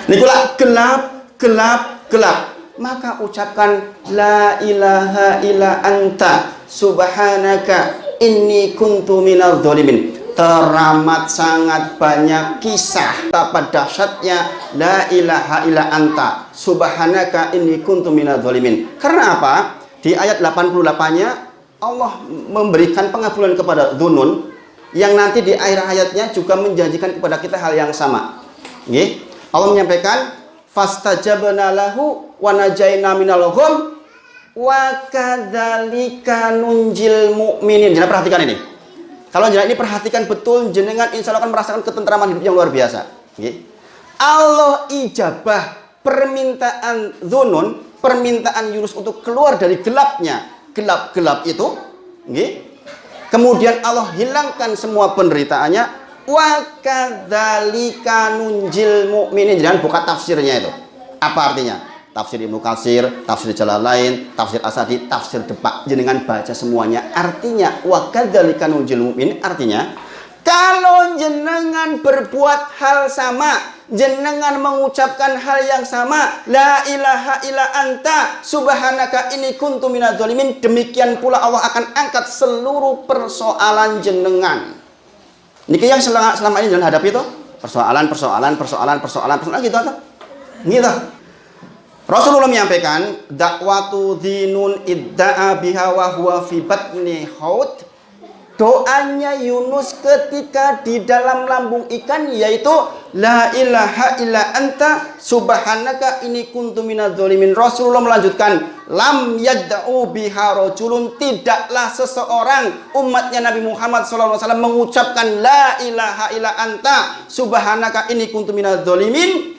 Nikulah gelap, gelap, gelap. Maka ucapkan la ilaha illa anta subhanaka inni kuntu minadz dzalimin. Teramat sangat banyak kisah betapa dahsyatnya la ilaha illa anta subhanaka inni kuntu minadz dzalimin. Karena apa? Di ayat 88-nya Allah memberikan pengabulan kepada Dzunun yang nanti di akhir ayatnya juga menjanjikan kepada kita hal yang sama. Nggih. Allah menyampaikan fastajabna lahu wa najaina minal gham wa kadzalika nunjil mu'minin. Jangan perhatikan ini. Kalau jenengan ini perhatikan betul, jenengan insya Allah akan merasakan ketentraman hidup yang luar biasa. Okay. Allah ijabah permintaan Dzunun, permintaan Yunus untuk keluar dari gelapnya, gelap-gelap itu. Okay. Kemudian Allah hilangkan semua penderitaannya. Wa kadzalika nunjil mu'minin. Jangan buka tafsirnya itu. Apa artinya? Tafsir Ibnu Katsir, tafsir Jalalain, tafsir Asadi, tafsir Depak. Jenengan baca semuanya. Artinya wa kadzalika nunjil mu'minin artinya kalau jenengan berbuat hal sama, jenengan mengucapkan hal yang sama, la ilaha illa anta subhanaka inni kuntu minadz dzalimin, demikian pula Allah akan angkat seluruh persoalan jenengan. Niki yang selama ini jangan hadapi itu persoalan gitu atau gitu. Rasulullah menyampaikan dakwatu dzinun idda'a biha wa huwa fi batni haut. Doanya Yunus ketika di dalam lambung ikan yaitu la ilaha illa anta subhanaka inni kuntu minadz dzalimin. Rasulullah melanjutkan lam yad'u biha rajulun, tidaklah seseorang umatnya Nabi Muhammad SAW mengucapkan la ilaha illa anta subhanaka inni kuntu minadz dzalimin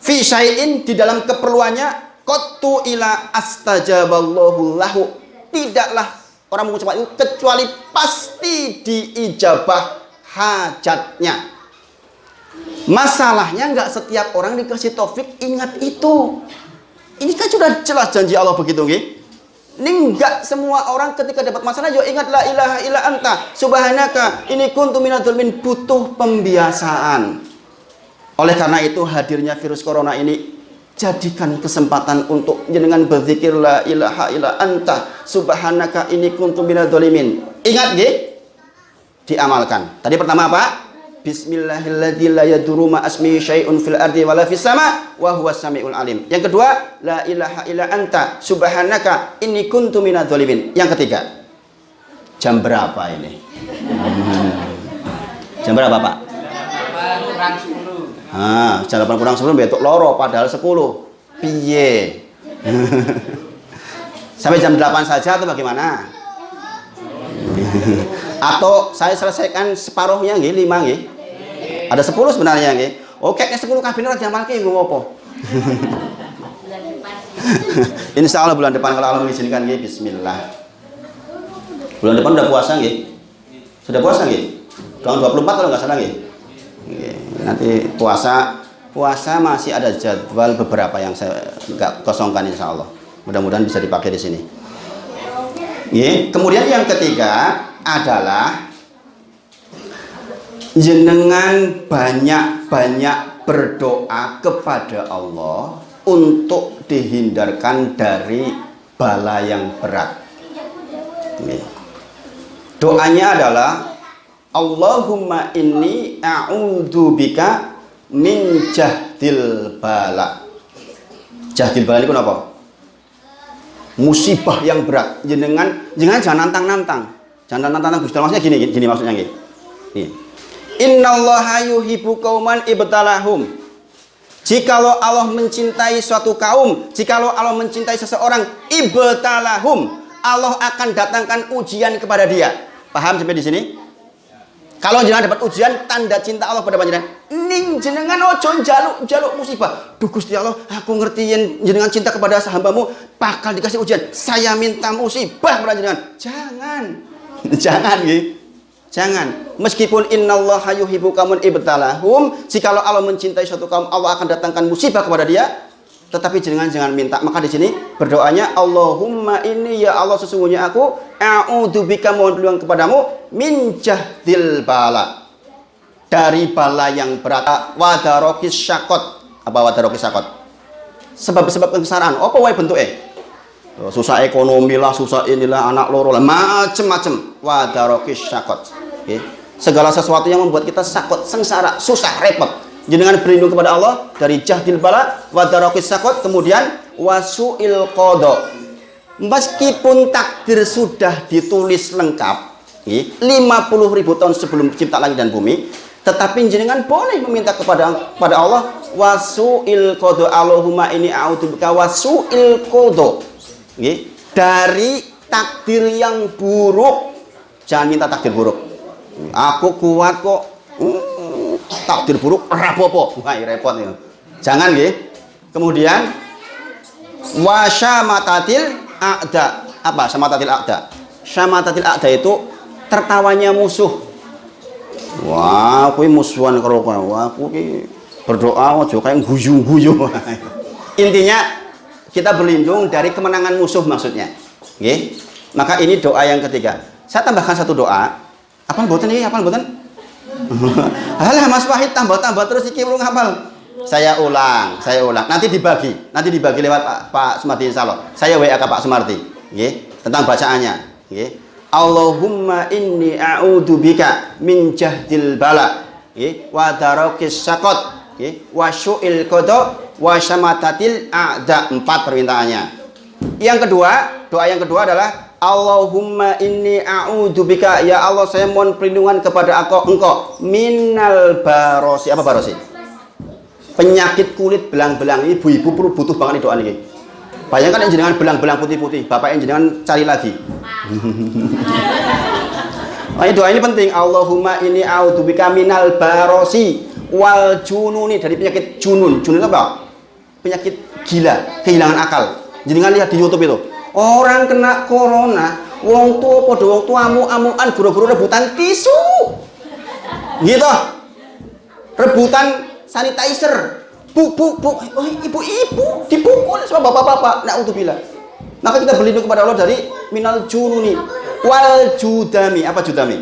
fi syai'in, di dalam keperluannya qattu ila astajaballahu lahu, tidaklah orang mengucapkan itu kecuali pasti diijabah hajatnya. Masalahnya nggak setiap orang dikasih taufik ingat itu. Ini kan sudah jelas janji Allah begitu, nggih. Ini enggak semua orang ketika dapat masalah yo ingat la ilaha illa anta subhanaka ini kuntu minadz dzalimin, butuh pembiasaan. Oleh karena itu hadirnya virus corona ini jadikan kesempatan untuk jenengan berzikir la ilaha illa anta subhanaka ini kuntu minadz dzalimin. Ingat nggih? Diamalkan. Tadi pertama apa? Bismillahilladzi la yadurru ma asmihi syai'un fil ardi wala fis sama wa huwas samiul alim. Yang kedua, la ilaha illa anta subhanaka inni kuntu minadz dzalimin. Yang ketiga, jam berapa ini? Jam berapa, Pak? Kurang 10. Jam 8 kurang 10 betok loro padahal 10. Piye? Sampai jam 8 saja atau bagaimana? Atau saya selesaikan separuhnya nggih, 5 nggih. Ada 10 sebenarnya nggih. Oke, 10 kabin ora jamalke nggo apa? Insya Allah bulan depan kalau Allah mengizinkan nggih, bismillah. Bulan depan udah puasa nggih. Sudah puasa nggih? Tahun 24 kalau nggak salah nggih. Nanti puasa masih ada jadwal beberapa yang saya nggak kosongkan insya Allah. Mudah-mudahan bisa dipakai di sini. Kemudian yang ketiga adalah jenengan banyak-banyak berdoa kepada Allah untuk dihindarkan dari bala yang berat. Doanya adalah Allahumma inni a'udzubika min jahdil bala. Jahdil bala ini kenapa? Musibah yang berat. Jenengan jangan nantang-nantang. Jangan nantang-nantang Gusti. Maksudnya gini maksudnya nggih. Innallaha yuhibbu qauman ibtalahum. Jikalau Allah mencintai suatu kaum, jikalau Allah mencintai seseorang, ibtalahum, Allah akan datangkan ujian kepada dia. Paham sampai di sini? Kalau jenengan dapat ujian, tanda cinta Allah pada panjenengan. Ning jenengan ojo njaluk musibah. Duh Gusti Allah, aku ngerti yen jenengan cinta kepada hambamu, bakal dikasih ujian. Saya minta musibah pada jenengan. Jangan nggih. Jangan. Meskipun innallaha yuhibbu qauman ibtalahum, jikalau Allah mencintai suatu kaum, Allah akan datangkan musibah kepada dia, tetapi jangan minta. Maka di sini berdoanya Allahumma inni ya Allah sesungguhnya aku a'udzubika mohon perlindungan kepadamu min jahdil bala, dari bala yang berat, wadarokis syakot. Apa wadarokis syakot? Sebab-sebab kesengsaraan. Apa wae bentuke? Susah ekonomi lah, susah inilah, anak loro lah, macem-macem. Wadarokis syakot. Segala sesuatu yang membuat kita sakot, sengsara, susah, repot. Jenengan berlindung kepada Allah dari jahdil bala, wadarokis syakot, kemudian wasu'il qada. Meskipun takdir sudah ditulis lengkap 50.000 tahun sebelum cipta langit dan bumi, tetapi jenengan boleh meminta kepada Allah wasu'il qada. Allahumma ini a'udzubika wasu'il qada, dari takdir yang buruk. Jangan minta takdir buruk. Aku kuat kok, takdir buruk rapopo, wah repot ya. Jangan nggih. Kemudian wasyamatatil a'da. Apa syamatatil a'da? Syamatatil a'da itu tertawanya musuh. Wah, kuwi musuhan karo kowe. Wah, kuwi berdoa aja kayak guyu-guyu. Intinya kita berlindung dari kemenangan musuh maksudnya. Nggih. Maka ini doa yang ketiga. Saya tambahkan satu doa. Apal mboten iki? Apal mboten? Alah Mas Wahid tambah terus iki belum hafal. Saya ulang. Nanti dibagi lewat Pak Sumardi insyaallah. Saya WA ke Pak Sumardi, nggih, tentang bacaannya, nggih. Allahumma inni a'udzubika min jahdil bala, nggih, wa darakis syaqat, nggih, wa syu'il qada, wa syamatatil a'da. 4 permintaannya. Yang kedua, doa yang kedua adalah Allahumma inni a'udzubika, ya Allah saya mohon perlindungan kepada engkau minal barosi. Apa barosi? Penyakit kulit belang-belang. Ibu-ibu perlu butuh banget doa ini. Bayangkan yang jenengan belang-belang putih-putih, bapak yang jenengan cari lagi. Nah, doa ini penting. Allahumma inni a'udzubika minal barosi wal jununi, dari penyakit junun. Junun itu apa? Penyakit gila, kehilangan akal. Jenengan lihat di YouTube itu. Orang kena corona, wong tua padha wong tua amu-amuan guru-guru rebutan tisu. Gitu. rebutan sanitizer. Bu, oh, ibu-ibu dipukul sama bapak-bapak. Na'udzubillah. Maka kita berlindung kepada Allah dari minal jununi wal judami. Apa judami?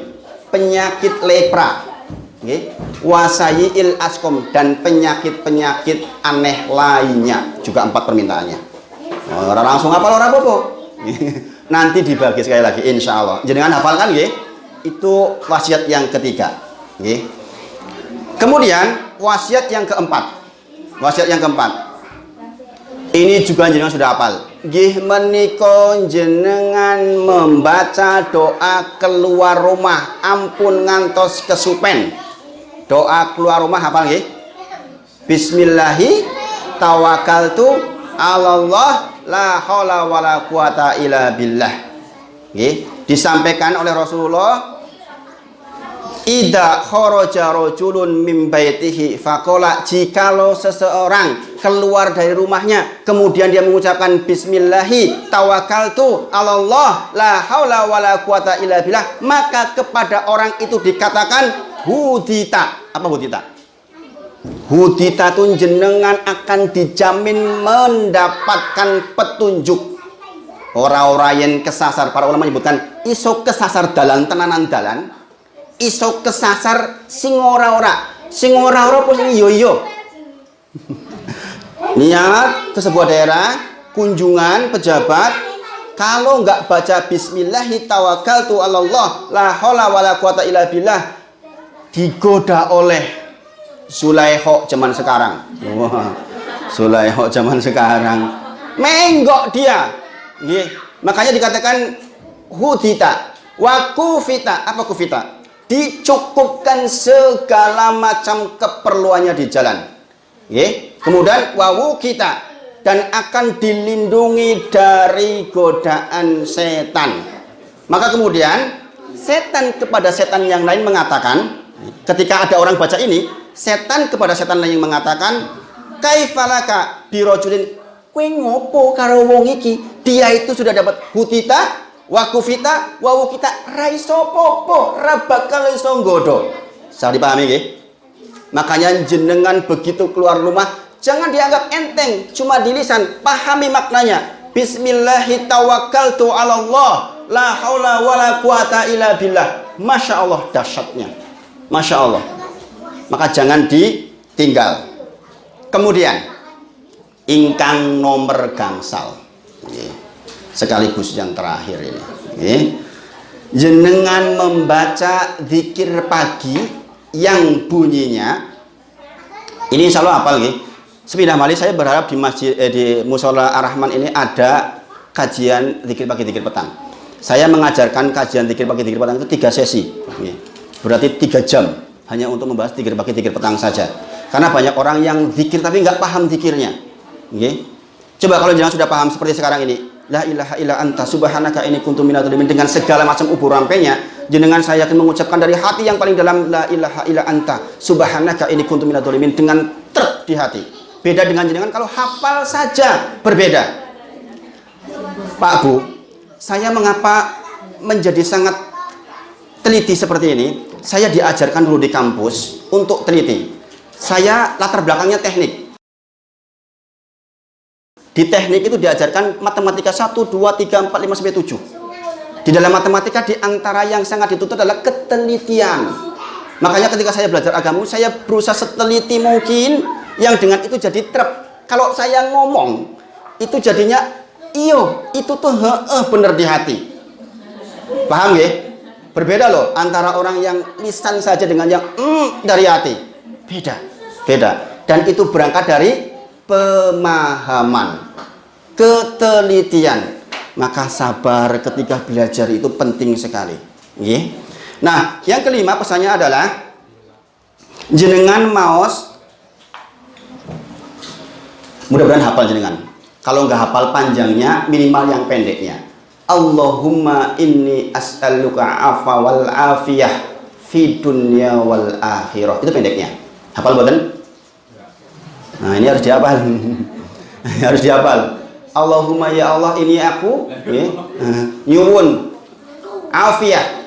Penyakit lepra. Okay. Wasayiil askom, dan penyakit-penyakit aneh lainnya. Juga 4 permintaannya. Orang langsung hafal orang apa? Nanti dibagi sekali lagi insya Allah. Jenengan hafalkan ya. Itu wasiat yang ketiga. Okay. Kemudian wasiat yang keempat. Wasiat yang keempat. Ini juga jenengan sudah hafal. Nggih menika jenengan membaca doa keluar rumah ampun ngantos kesupen. Doa keluar rumah hafal nggih? Bismillahi tawakkaltu 'alallah la haula wala quwata illa billah. Nggih, disampaikan oleh Rasulullah, Ida kharaja rajulun min baitihi faqala, jikalau seseorang keluar dari rumahnya kemudian dia mengucapkan bismillahi tawakkaltu 'alallah la haula wala quwata illa billah, maka kepada orang itu dikatakan hudita. Apa hudita? Hudita tun jenengan akan dijamin mendapatkan petunjuk. Ora-ora yang kesasar, para ulama menyebutkan iso kesasar dalan tenanan dalan, iso kesasar sing ora-ora pun sing iyo. Niat ke sebuah daerah, kunjungan pejabat, kalau nggak baca bismillahi tawakkaltu 'alallah la haula wala quwata illa billah, digoda oleh Sulaiho zaman sekarang. Wah, Sulaiho zaman sekarang menggok dia. Nggih, makanya dikatakan hudita wa kufita. Apa kufita? Dicukupkan segala macam keperluannya di jalan. Nggih. Kemudian wawu kita, dan akan dilindungi dari godaan setan. Maka kemudian setan kepada setan yang lain mengatakan, ketika ada orang baca ini, setan kepada setan lain yang mengatakan, kaifalaka birojulin, kowe ngopo karo wong iki? Dia itu sudah dapat hutita wakufita wawukita raiso popo rabakal iso nggodo. Saya dipahami nggih? Makanya jenengan begitu keluar rumah jangan dianggap enteng cuma di lisan, pahami maknanya. Bismillahi tawakkaltu 'alallah la haula wala quwata illa billah. Masya Allah dahsyatnya. Masya Allah. Maka jangan ditinggal. Kemudian ingkang nomor gangsal, sekaligus yang terakhir ini, jenengan membaca zikir pagi yang bunyinya ini, insya Allah hafal nggih. Sepindah malih saya berharap di masjid di Mushola Ar-Rahman ini ada kajian zikir pagi zikir petang. Saya mengajarkan kajian zikir pagi zikir petang itu 3 sesi, berarti 3 jam hanya untuk membahas zikir pagi zikir petang saja. Karena banyak orang yang zikir tapi nggak paham zikirnya. Okay. Coba kalau jangan sudah paham seperti sekarang ini, la ilaha illa anta subhanaka inni kuntu minadz dzalimin, dengan segala macam ubur rampenya, jenengan saya akan mengucapkan dari hati yang paling dalam, la ilaha illa anta subhanaka inni kuntu minadz dzalimin, dengan truk di hati. Beda dengan jenengan kalau hafal saja, berbeda. Pak Bu, saya mengapa menjadi sangat teliti seperti ini? Saya diajarkan dulu di kampus untuk teliti. Saya latar belakangnya teknik. Di teknik itu diajarkan matematika 1, 2, 3, 4, 5, sampai 7. Di dalam matematika di antara yang sangat dituntut adalah ketelitian. Makanya ketika saya belajar agama, saya berusaha seteliti mungkin, yang dengan itu jadi trep. Kalau saya ngomong, itu jadinya iyo, itu tuh bener di hati. Paham ya? Berbeda loh antara orang yang lisan saja dengan yang dari hati. Beda. Dan itu berangkat dari pemahaman, ketelitian. Maka sabar ketika belajar itu penting sekali. Nah, yang kelima pesannya adalah jenengan maos, mudah-mudahan hafal jenengan. Kalau nggak hafal panjangnya, minimal yang pendeknya. Allahumma inni as'aluka afa wal afiyah fi dunya wal akhirah. Itu pendeknya. Hafal boten? Nah, ini harus dihafal. Harus dihafal. Allahumma ya Allah, ini aku nyuwun afiyah.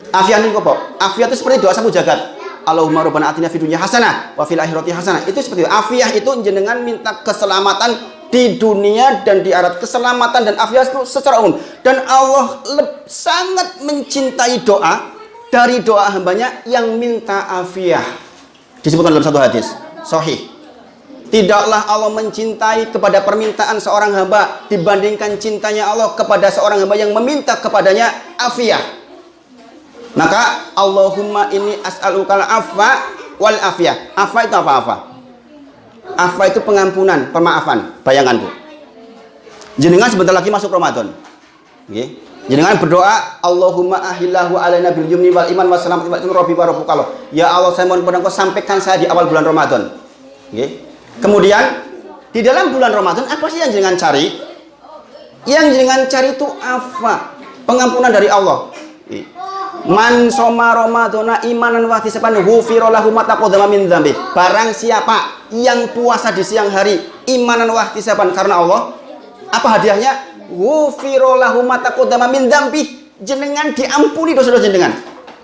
Afiyah ini apa? Afiyah itu seperti doa sapu jagat. Allahumma rabbana atina fid dunya hasanah wa fil akhirati hasanah. Itu seperti itu. Afiyah itu jenengan minta keselamatan di dunia dan di akhirat, keselamatan dan afiyah itu secara umum. Dan Allah sangat mencintai doa dari doa hambanya yang minta afiyah. Disebutkan dalam satu hadis sahih, tidaklah Allah mencintai kepada permintaan seorang hamba dibandingkan cintanya Allah kepada seorang hamba yang meminta kepadanya afiyah. Maka Allahumma inni as'alukal afwa wal afiyah. Afwa itu apa? Afwa itu pengampunan, pemaafan. Bayangan Bu, jenengan sebentar lagi masuk Ramadan. Okay. Jenengan berdoa, Allahumma ahillahu alaina bil yumni wal iman wassalamu rabbi wa rabbukallah. Ya Allah, saya mohon kepada Engkau sampaikan saya di awal bulan Ramadan. Okay. Kemudian di dalam bulan Ramadan apa sih yang jenengan cari? Yang jenengan cari itu afwa, pengampunan dari Allah. Okay. Man soma Ramadana imanan wa ihtisaban ghufira lahu ma taqaddama min dzambi. Barang siapa yang puasa di siang hari imanan wa ihtisaban karena Allah, apa hadiahnya? Ghufira lahu ma taqaddama min dzambi. Jenengan diampuni dosa-dosa jenengan.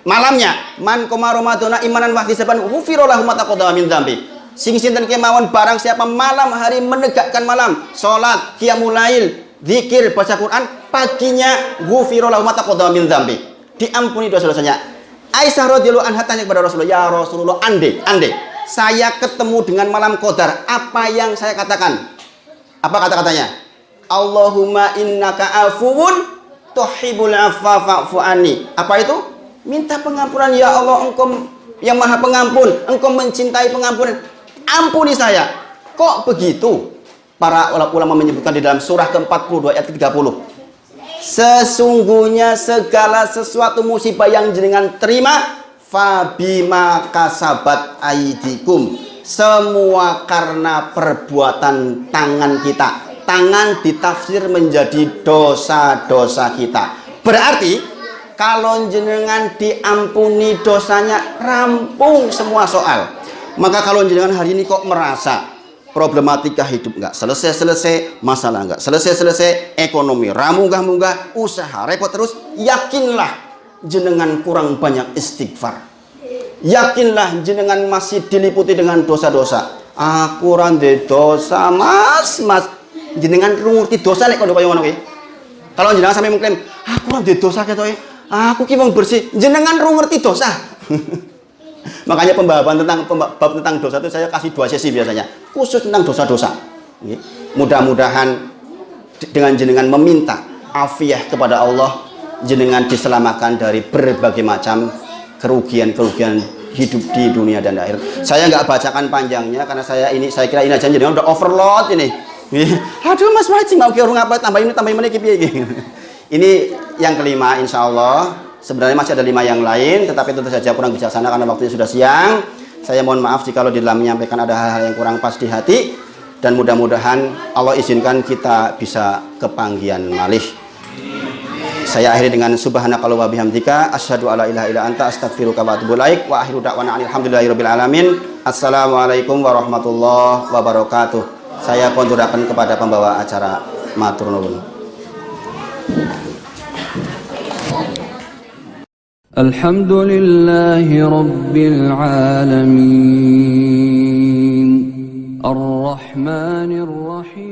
Malamnya man qoma Ramadana imanan wa ihtisaban ghufira lahu ma taqaddama min dzambi. Sing sinten kemawon barang siapa malam hari menegakkan malam, salat, qiyamul lail, zikir, baca Quran, paginya ghufira lahu ma taqaddama min dzambi. Diampuni dosa-dosanya. Aisyah radhiyallahu anha tanya kepada Rasulullah, "Ya Rasulullah, andai saya ketemu dengan malam qadar, apa yang saya katakan?" Apa kata-katanya? Allahumma innaka afuwun tuhibbul afwa fa'fu anni. Apa itu? Minta pengampunan, ya Allah, Engkau yang Maha Pengampun, Engkau mencintai pengampunan. Ampuni saya. Kok begitu? Para ulama menyebutkan di dalam surah ke-42 ayat ke-30. Sesungguhnya segala sesuatu musibah yang jenengan terima fabima kasabat aidikum, semua karena perbuatan tangan kita. Tangan ditafsir menjadi dosa-dosa kita. Berarti kalau jenengan diampuni dosanya, rampung semua soal. Maka kalau jenengan hari ini kok merasa problematika hidup nggak selesai-selesai, masalah nggak selesai-selesai, ekonomi ramunggah-munggah, usaha repot terus, yakinlah jenengan kurang banyak istighfar. Yakinlah jenengan masih diliputi dengan dosa-dosa. Aku rande dosa, mas. Jenengan ngerti dosa lek kono kaya ngono ki. Kalau jenengan sampai mengklaim, aku rande dosa ketoke, aku ki wong bersih, jenengan ngerti dosa. Makanya pembahasan tentang dosa itu saya kasih 2 sesi biasanya, khusus tentang dosa-dosa. Mudah-mudahan dengan jenengan meminta afiyah kepada Allah, jenengan diselamatkan dari berbagai macam kerugian-kerugian hidup di dunia dan akhirat. Saya nggak bacakan panjangnya karena saya kira ini aja jenengan udah overload ini. Aduh Mas Wajib mau kira ngapa tambah ini piye. Ini yang kelima, insya Allah. Sebenarnya masih ada 5 yang lain, tetapi tentu saja kurang bijaksana karena waktunya sudah siang. Saya mohon maaf jika di dalam menyampaikan ada hal-hal yang kurang pas di hati, dan mudah-mudahan Allah izinkan kita bisa kepanggian malih. Saya akhiri dengan subhanakallahumma wa bihamdika asyhadu alla ilaha illa anta astaghfiruka wa atubu ilaik wa akhiru da'wana alhamdulillahirabbil alamin. Assalamualaikum warahmatullahi wabarakatuh. Saya konduraken kepada pembawa acara, matur nuwun. Alhamdulillahi Rabbil Alamin Ar-Rahmanir Rahim